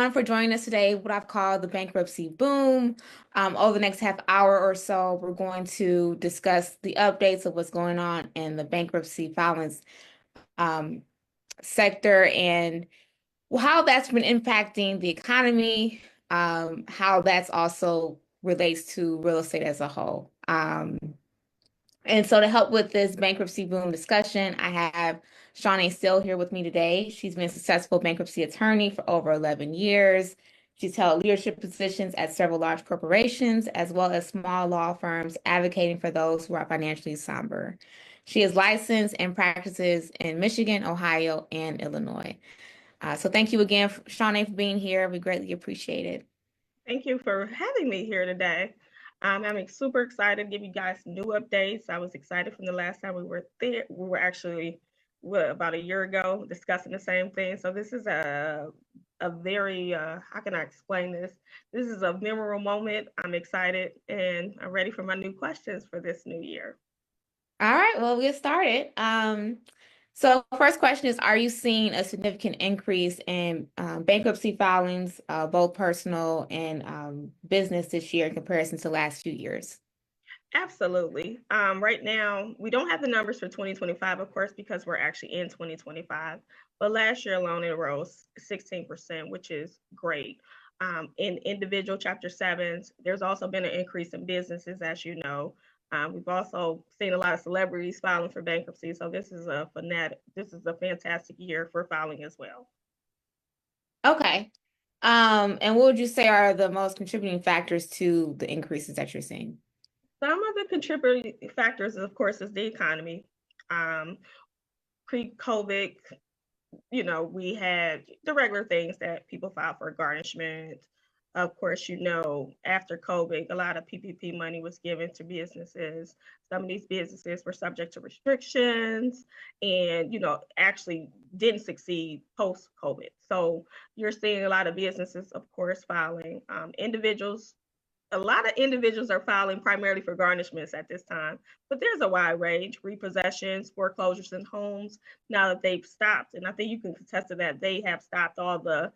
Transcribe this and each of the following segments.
everyone for joining us today, what I've called the Bankruptcy Boom. Over the next half hour or so, we're going to discuss the updates of what's going on in the bankruptcy filings um, sector and how that's been impacting the economy, how that's also relates to real estate as a whole. And so to help with this bankruptcy boom discussion, I have Shaunay still here with me today. She's been a successful bankruptcy attorney for over 11 years. She's held leadership positions at several large corporations, as well as small law firms, advocating for those who are financially somber. She is licensed and practices in Michigan, Ohio, and Illinois. So thank you again, Shaunay, for being here. We greatly appreciate it. Thank you for having me here today. I'm super excited to give you guys new updates. I was excited from the last time we were there. We were actually about a year ago discussing the same thing. So this is a very how can I explain this? This is a memorable moment. I'm excited and I'm ready for my new questions for this new year. All right, well, we'll get started. So first question is, are you seeing a significant increase in bankruptcy filings, both personal and business this year in comparison to the last few years? Absolutely. Right now, we don't have the numbers for 2025, of course, because we're actually in 2025. But last year alone, it rose 16%, which is great. In individual Chapter 7s, there's also been an increase in businesses, as you know. We've also seen a lot of celebrities filing for bankruptcy. So this is a fantastic year for filing as well. Okay. And what would you say are the most contributing factors to the increases that you're seeing? Some of the contributing factors, of course, is the economy. Pre-COVID, we had the regular things that people file for garnishment. Of course, after COVID, a lot of PPP money was given to businesses. Some of these businesses were subject to restrictions and, actually didn't succeed post-COVID. So you're seeing a lot of businesses, of course, filing. A lot of individuals are filing primarily for garnishments at this time, but there's a wide range: repossessions, foreclosures in homes, now that they've stopped. And I think you can contest to that. They have stopped all the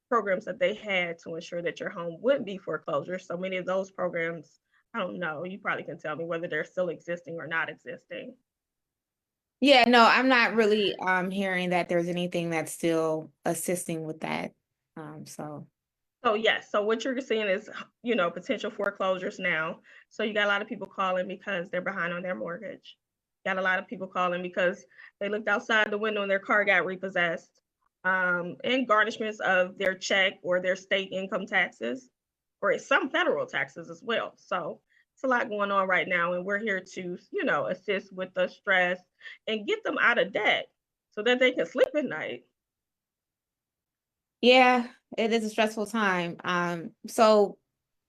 programs that they had to ensure that your home wouldn't be foreclosure. So many of those programs, I don't know, you probably can tell me whether they're still existing or not existing. Yeah, no, I'm not really hearing that there's anything that's still assisting with that. So So yes, so what you're seeing is, potential foreclosures now. So you got a lot of people calling because they're behind on their mortgage. Got a lot of people calling because they looked outside the window and their car got repossessed. And garnishments of their check or their state income taxes, or some federal taxes as well. So it's a lot going on right now, and we're here to, assist with the stress and get them out of debt so that they can sleep at night. yeah, it is a stressful time. So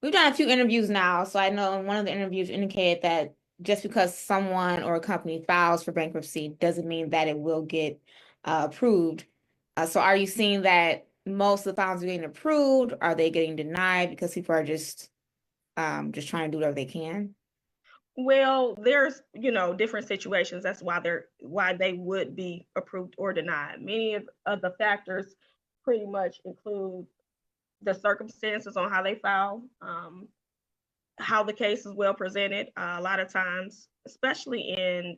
we've done a few interviews now. So I know in one of the interviews indicated that just because someone or a company files for bankruptcy doesn't mean that it will get approved. So are you seeing that most of the files are getting approved? Are they getting denied because people are just trying to do whatever they can? Well, there's, different situations. That's why they would be approved or denied. Many of the factors pretty much include the circumstances on how they file, how the case is well presented. A lot of times, especially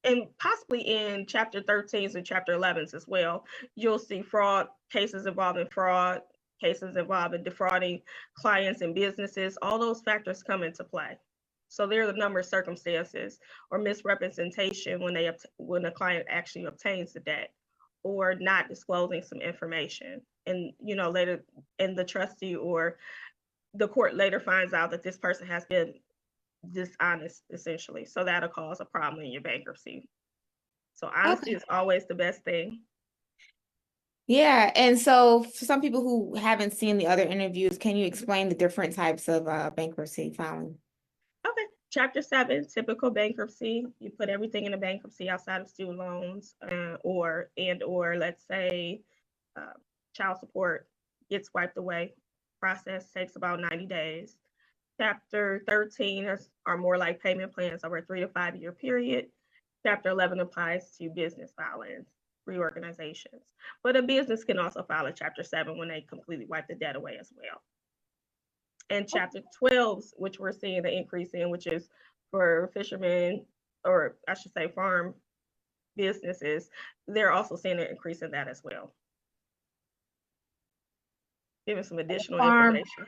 and possibly in chapter 13s and chapter 11s as well, you'll see fraud cases involving fraud, cases involving defrauding clients and businesses. All those factors come into play. So there are a number of circumstances or misrepresentation when a client actually obtains the debt, or not disclosing some information, and later, and the trustee or the court later finds out that this person has been dishonest, essentially. So that'll cause a problem in your bankruptcy. So honesty Okay. is always the best thing. Yeah, and so for some people who haven't seen the other interviews, can you explain the different types of bankruptcy filing? Okay. Chapter 7, typical bankruptcy. You put everything in a bankruptcy outside of student loans, or let's say uh, child support gets wiped away. Process takes about 90 days. Chapter 13 are more like payment plans over a 3 to 5 year period. Chapter 11 applies to business filings. reorganizations. But a business can also file a Chapter 7 when they completely wipe the debt away as well. And Chapter 12, which we're seeing the increase in, which is for fishermen, or I should say farm businesses, they're also seeing an increase in that as well. Giving some additional information.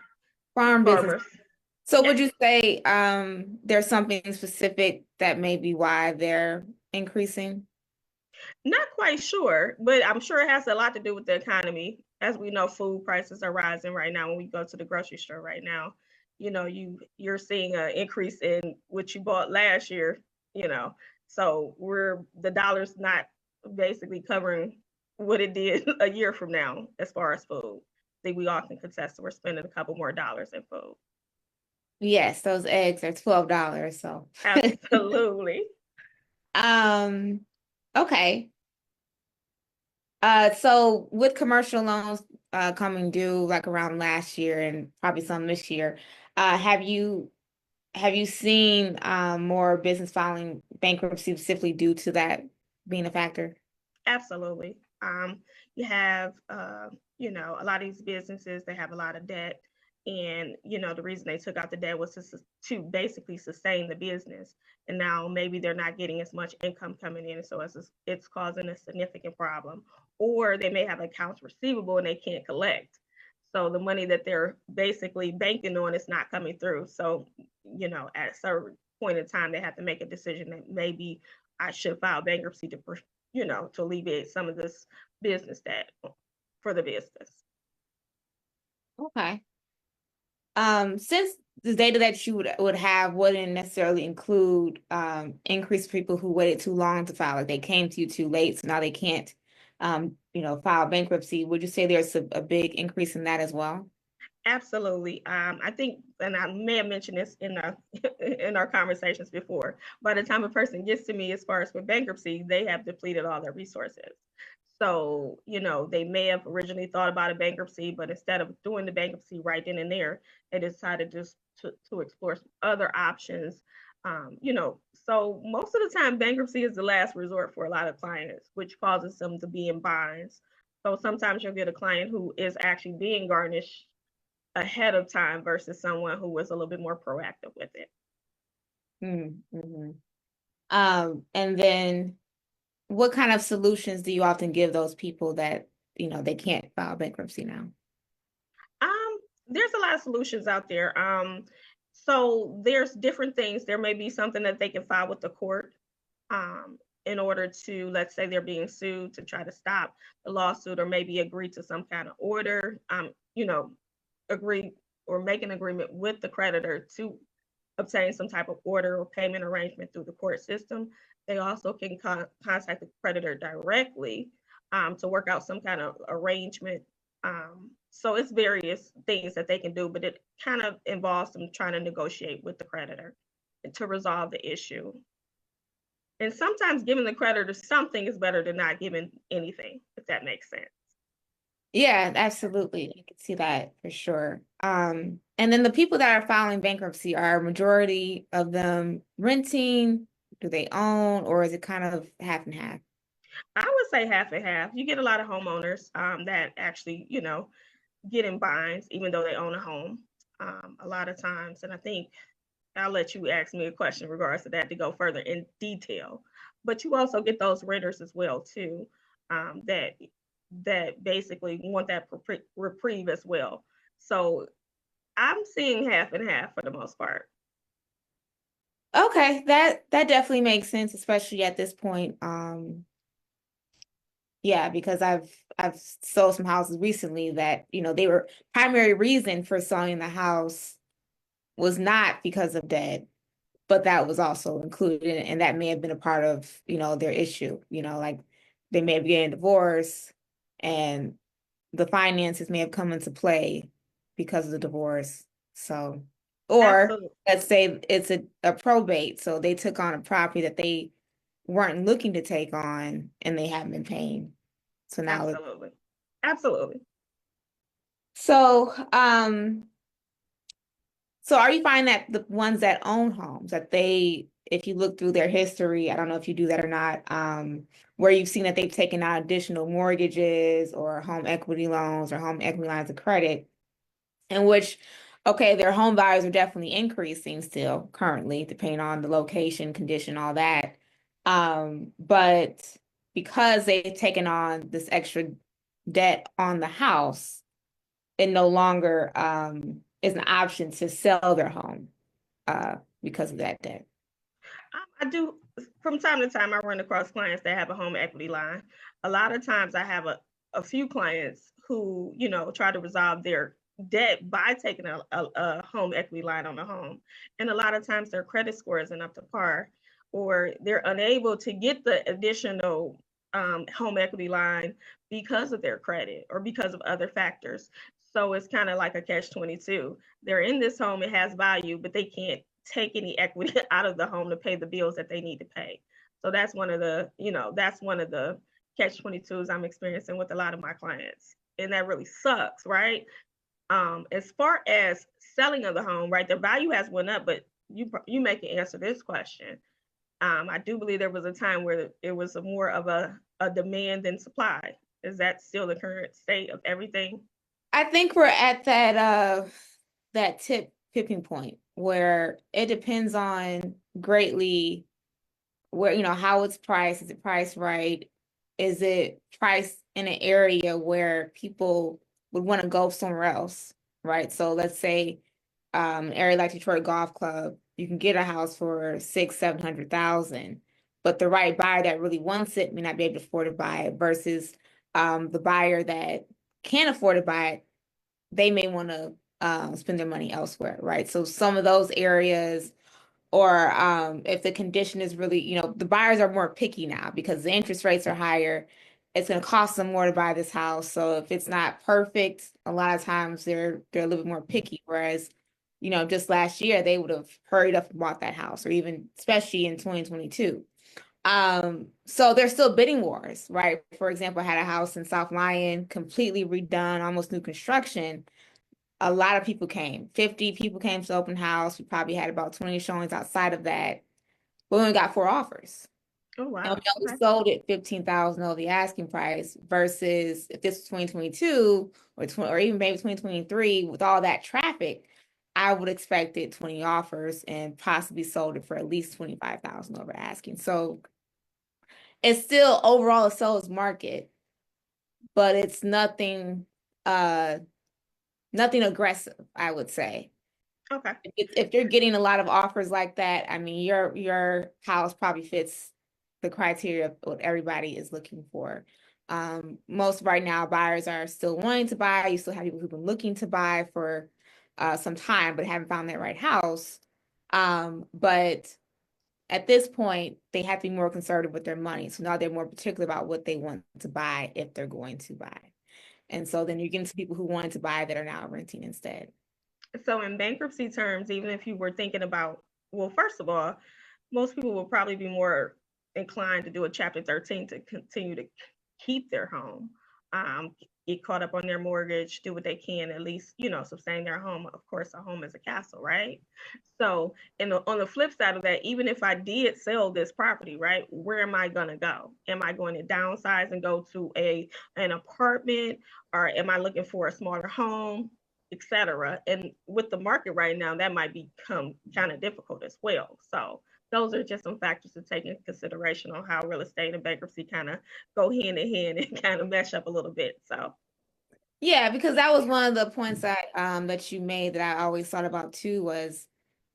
Farm business. Farmers. So Yes. would you say there's something specific that may be why they're increasing? Not quite sure, but I'm sure it has a lot to do with the economy. As we know, food prices are rising right now. When we go to the grocery store right now, you're seeing an increase in what you bought last year. So the dollar's not basically covering what it did a year from now as far as food. I think we all can contest that we're spending a couple more dollars in food. Yes, those eggs are $12, so. Absolutely. Okay. So with commercial loans coming due like around last year and probably some this year, have you seen more business filing bankruptcy specifically due to that being a factor? Absolutely. You have, a lot of these businesses, they have a lot of debt. And, the reason they took out the debt was to basically sustain the business. And now maybe they're not getting as much income coming in. So it's causing a significant problem. Or they may have accounts receivable and they can't collect. So the money that they're basically banking on is not coming through. So, at a certain point in time, they have to make a decision that maybe I should file bankruptcy to alleviate some of this business debt for the business. Okay. Since the data that you would have wouldn't necessarily include increased people who waited too long to file, like they came to you too late, so now they can't file bankruptcy, would you say there's a big increase in that as well? Absolutely. I think, and I may have mentioned this in our conversations before, by the time a person gets to me as far as with bankruptcy, they have depleted all their resources. So, they may have originally thought about a bankruptcy, but instead of doing the bankruptcy right then and there, they decided just to explore some other options. So most of the time, bankruptcy is the last resort for a lot of clients, which causes them to be in binds. So sometimes you'll get a client who is actually being garnished ahead of time versus someone who was a little bit more proactive with it. Mm-hmm. And then what kind of solutions do you often give those people that, they can't file bankruptcy now? There's a lot of solutions out there. So there's different things. There may be something that they can file with the court in order to, let's say they're being sued, to try to stop the lawsuit, or maybe agree to some kind of order, agree or make an agreement with the creditor to obtain some type of order or payment arrangement through the court system. They also can contact the creditor directly to work out some kind of arrangement. So it's various things that they can do, but it kind of involves them trying to negotiate with the creditor to resolve the issue. And sometimes giving the creditor something is better than not giving anything, if that makes sense. Yeah, absolutely. I can see that for sure. And then the people that are filing bankruptcy, are majority of them renting? Do they own, or is it kind of half and half? I would say half and half. You get a lot of homeowners that actually, get in binds, even though they own a home a lot of times. And I think I'll let you ask me a question in regards to that to go further in detail. But you also get those renters as well too, that basically want that reprieve as well. So I'm seeing half and half for the most part. Okay, that definitely makes sense, especially at this point. Yeah, because I've sold some houses recently that, they were primary reason for selling the house was not because of debt, but that was also included, and that may have been a part of, their issue, like they may be getting divorced and the finances may have come into play because of the divorce. So, or Absolutely. let's say it's a probate, so they took on a property that they weren't looking to take on and they haven't been paying. So now Absolutely. Absolutely. so so are you finding that the ones that own homes, that they if you look through their history, I don't know if you do that or not, where you've seen that they've taken out additional mortgages or home equity loans or home equity lines of credit, in which, okay, their home values are definitely increasing still currently, depending on the location, condition, all that. But because they've taken on this extra debt on the house, it no longer is an option to sell their home because of that debt. I do, from time to time, I run across clients that have a home equity line. A lot of times I have a few clients who, try to resolve their debt by taking a home equity line on the home. And a lot of times their credit score isn't up to par, or they're unable to get the additional home equity line because of their credit or because of other factors. So it's kind of like a catch-22. They're in this home, it has value, but they can't take any equity out of the home to pay the bills that they need to pay. So that's one of the, catch-22s I'm experiencing with a lot of my clients. And that really sucks, right? As far as selling of the home, right, the value has went up, but you may can answer this question. I do believe there was a time where it was more of a demand than supply. Is that still the current state of everything? I think we're at that tipping point where it depends on greatly where, how it's priced. Is it priced right? Is it priced in an area where people would want to go somewhere else, right? So let's say an area like Detroit Golf Club, you can get a house for 600,000, 700,000, but the right buyer that really wants it may not be able to afford to buy it versus the buyer that can't afford to buy it, they may want to spend their money elsewhere, right? So some of those areas, or if the condition is really, the buyers are more picky now because the interest rates are higher. It's going to cost them more to buy this house. So if it's not perfect, a lot of times they're a little bit more picky. Whereas, just last year they would have hurried up and bought that house, or even especially in 2022. So there's still bidding wars, right? For example, I had a house in South Lyon, completely redone, almost new construction. A lot of people came. 50 people came to the open house. We probably had about 20 showings outside of that. We only got 4 offers. Oh, And wow. we only Okay. sold it 15,000 over the asking price versus if this was 2022 or even maybe 2023 with all that traffic, I would expect it 20 offers and possibly sold it for at least 25,000 over asking. So it's still overall a seller's market, but it's nothing aggressive, I would say. Okay. If you're getting a lot of offers like that, I mean, your house probably fits the criteria of what everybody is looking for. Most right now, buyers are still wanting to buy. You still have people who've been looking to buy for some time, but haven't found that right house. But at this point, they have to be more conservative with their money. So now they're more particular about what they want to buy if they're going to buy. And so then you're getting to people who wanted to buy that are now renting instead. So in bankruptcy terms, even if you were thinking about, well, first of all, most people will probably be more inclined to do a Chapter 13 to continue to keep their home, get caught up on their mortgage, do what they can, at least, sustain their home. Of course, a home is a castle, right? So, on the flip side of that, even if I did sell this property, right, where am I going to go? Am I going to downsize and go to an apartment, or am I looking for a smaller home, etc.? And with the market right now, that might become kind of difficult as well. So those are just some factors to take into consideration on how real estate and bankruptcy kind of go hand in hand and kind of mesh up a little bit. So Yeah, because that was one of the points that you made that I always thought about too was,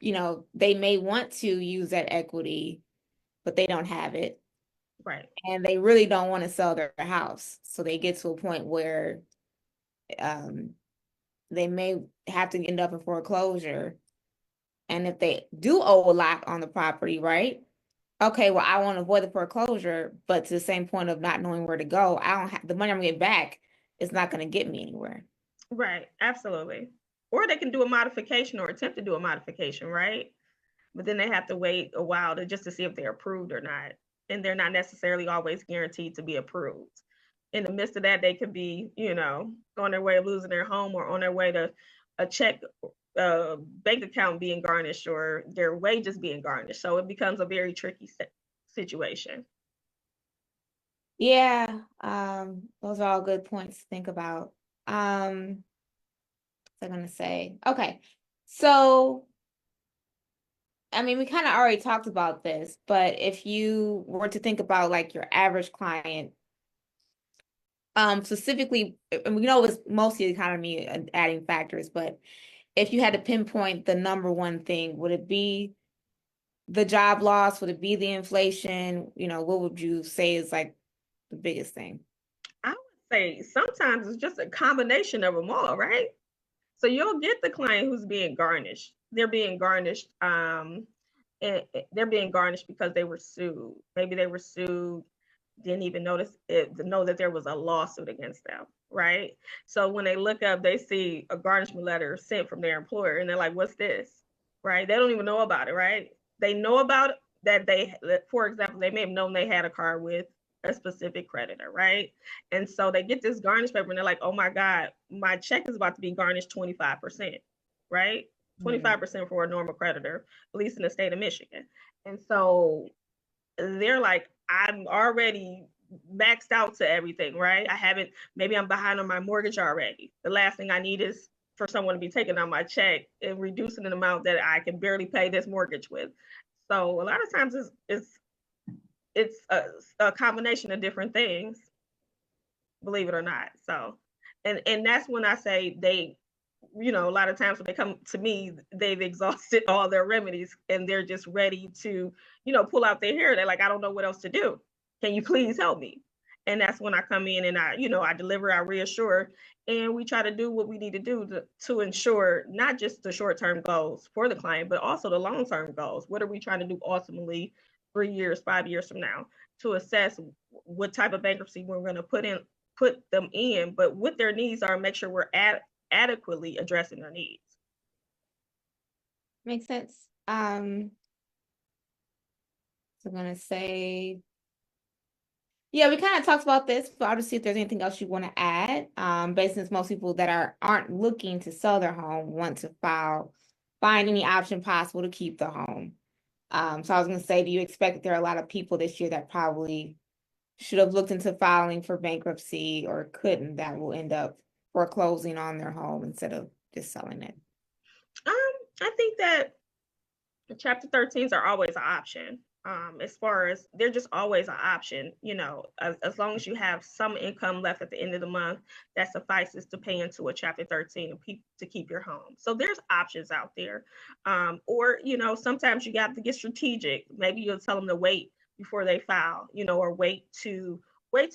they may want to use that equity, but they don't have it. right. And they really don't want to sell their house. So they get to a point where um they may have to end up in foreclosure. And if they do owe a lot on the property, right? Okay, well, I want to avoid the foreclosure, but to the same point of not knowing where to go, I don't have the money I'm gonna get back is not gonna get me anywhere. Right, absolutely. Or they can do a modification or attempt to do a modification, right? But then they have to wait a while to see if they're approved or not. And they're not necessarily always guaranteed to be approved. In the midst of that, they could be, on their way of losing their home or on their way to a check bank account being garnished or their wages being garnished. So it becomes a very tricky situation. Yeah, those are all good points to think about. What's I gonna say? Okay, so I mean, we kind of already talked about this, but if you were to think about like your average client, specifically, and we know it's mostly the economy and adding factors, but if you had to pinpoint the number one thing, would it be the job loss? Would it be the inflation? You know, what would you say is like the biggest thing? I would say sometimes it's just a combination of them all, right? So you'll get the client who's being garnished. They're being garnished, and they're being garnished because they were sued. Maybe they were sued, didn't even know that there was a lawsuit against them, right? So when they look up, they see a garnishment letter sent from their employer, and they're like, "What's this?" Right? They don't even know about it, right? They know about that for example, they may have known they had a car with a specific creditor, right? And so they get this garnish paper and they're like, oh my God, my check is about to be garnished 25%, right? 25% for a normal creditor, at least in the state of Michigan. And so they're like, I'm already maxed out to everything, right? Maybe I'm behind on my mortgage already. The last thing I need is for someone to be taking out my check and reducing an amount that I can barely pay this mortgage with. So a lot of times it's a combination of different things, believe it or not. So, and that's when I say they, a lot of times when they come to me, they've exhausted all their remedies and they're just ready to, pull out their hair. They're like, I don't know what else to do. Can you please help me? And that's when I come in and I deliver, I reassure, and we try to do what we need to do to ensure not just the short-term goals for the client, but also the long-term goals. What are we trying to do ultimately 3 years, 5 years from now, to assess what type of bankruptcy we're going to put them in, but what their needs are, and make sure we're adequately addressing their needs. Makes sense. So I'm gonna say, yeah, we kind of talked about this, but I'll just see if there's anything else you want to add. Based since most people that aren't looking to sell their home want to find any option possible to keep the home. So I was gonna say, do you expect that there are a lot of people this year that probably should have looked into filing for bankruptcy or couldn't, that will end up foreclosing on their home instead of just selling it? I think that Chapter 13s are always an option. As far as they're just always an option, as long as you have some income left at the end of the month, that suffices to pay into a Chapter 13 and to keep your home. So there's options out there. Or, sometimes you got to get strategic. Maybe you'll tell them to wait before they file, or wait till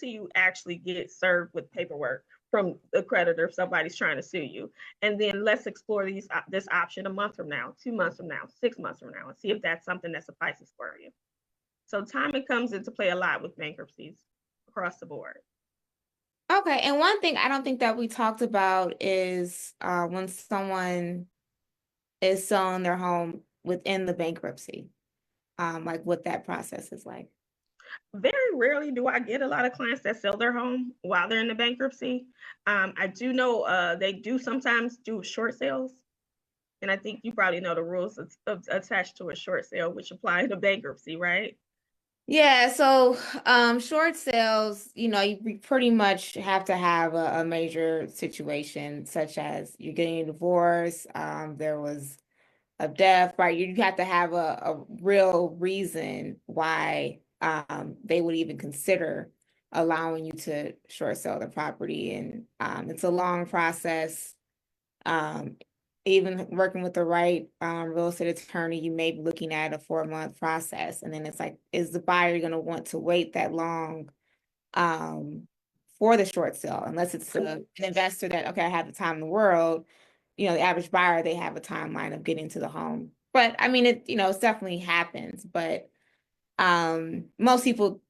you actually get served with paperwork from the creditor if somebody's trying to sue you. And then let's explore this option a month from now, 2 months from now, 6 months from now, and see if that's something that suffices for you. So timing comes into play a lot with bankruptcies across the board. Okay, and one thing I don't think that we talked about is when someone is selling their home within the bankruptcy, like what that process is like. Very rarely do I get a lot of clients that sell their home while they're in the bankruptcy. I do know they do sometimes do short sales. And I think you probably know the rules attached to a short sale, which apply to bankruptcy, right? Yeah, so short sales, you pretty much have to have a major situation, such as you're getting a divorce, there was a death, right? You have to have a real reason why they would even consider allowing you to short sell the property. And it's a long process. Um, Even working with the right real estate attorney, you may be looking at a 4-month process. And then it's like, is the buyer going to want to wait that long for the short sale? Unless it's an investor that, okay, I have the time in the world. The average buyer, they have a timeline of getting to the home. But I mean, it definitely happens. But most people,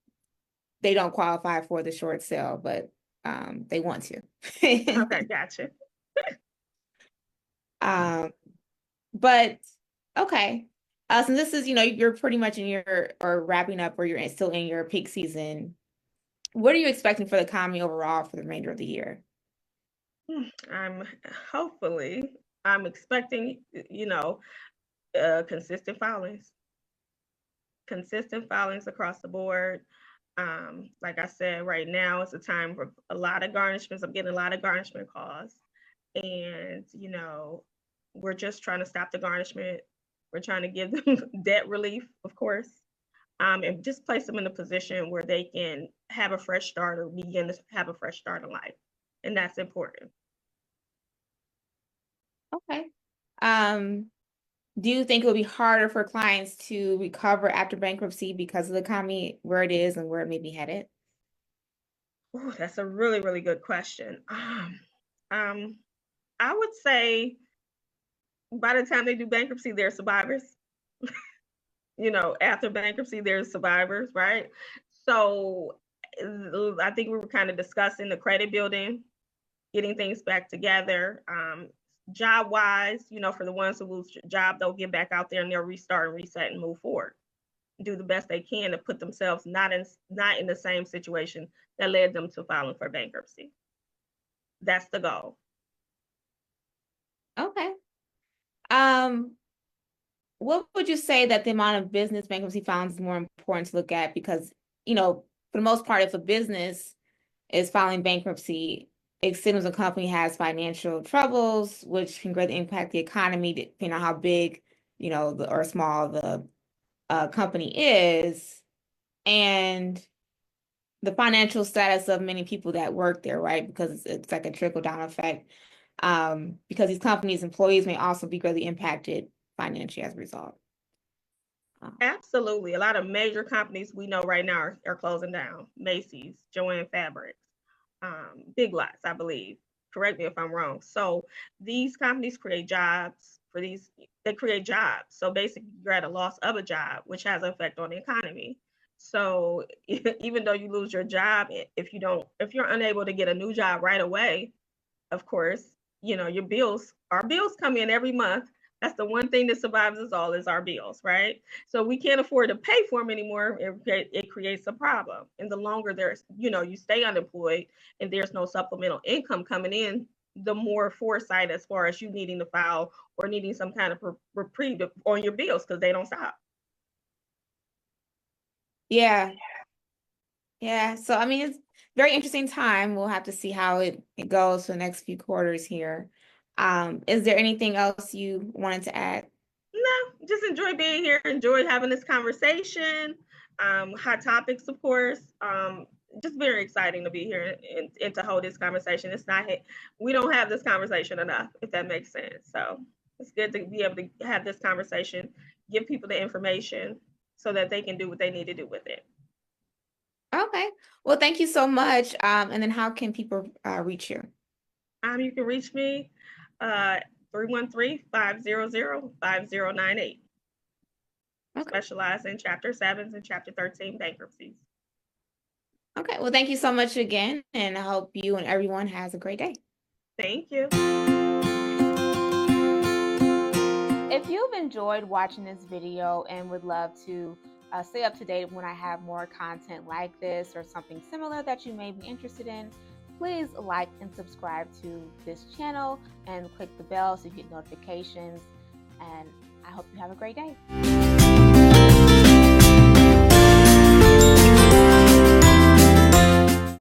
they don't qualify for the short sale, but they want to. Okay, gotcha. But okay. So this is, you're pretty much or wrapping up, or you're still in your peak season. What are you expecting for the economy overall for the remainder of the year? I'm hopefully I'm expecting, consistent filings. Consistent filings across the board. Like I said, right now it's a time for a lot of garnishments. I'm getting a lot of garnishment calls. And, we're just trying to stop the garnishment. We're trying to give them debt relief, of course, and just place them in a position where they can have a fresh start or begin to have a fresh start in life. And that's important. Okay. Do you think it will be harder for clients to recover after bankruptcy because of the economy where it is and where it may be headed? Ooh, that's a really, really good question. I would say by the time they do bankruptcy, they're survivors. After bankruptcy, there's survivors, right? So I think we were kind of discussing the credit building, getting things back together. Job wise, for the ones who lose their job, they'll get back out there and they'll restart and reset and move forward. Do the best they can to put themselves not in the same situation that led them to filing for bankruptcy. That's the goal. Okay. What would you say that the amount of business bankruptcy filings is more important to look at? Because, for the most part, if a business is filing bankruptcy, it signals a company has financial troubles, which can greatly impact the economy, depending on how big, or small the company is, and the financial status of many people that work there, right? Because it's like a trickle-down effect. Because these companies' employees may also be greatly impacted financially as a result. Absolutely. A lot of major companies we know right now are closing down. Macy's, Joanne Fabrics, Big Lots, I believe. Correct me if I'm wrong. So these companies create jobs they create jobs. So basically you're at a loss of a job, which has an effect on the economy. So even though you lose your job, if you're unable to get a new job right away, of course, our bills come in every month. That's the one thing that survives us all is our bills, right? So we can't afford to pay for them anymore. It creates a problem. And the longer you stay unemployed and there's no supplemental income coming in, the more foresight as far as you needing to file or needing some kind of reprieve on your bills because they don't stop. Yeah. Yeah. So, I mean, it's very interesting time. We'll have to see how it goes for the next few quarters here. Is there anything else you wanted to add? No, just enjoy being here, enjoy having this conversation. Hot topics, of course. Just very exciting to be here and to hold this conversation. We don't have this conversation enough, if that makes sense. So it's good to be able to have this conversation, give people the information so that they can do what they need to do with it. Okay. Well, thank you so much. And then how can people reach you? You can reach me 313-500-5098. Okay. Specialize in Chapter 7s and Chapter 13 bankruptcies. Okay. Well, thank you so much again, and I hope you and everyone has a great day. Thank you. If you've enjoyed watching this video and would love to stay up to date when I have more content like this or something similar that you may be interested in, please like and subscribe to this channel and click the bell so you get notifications. And I hope you have a great day.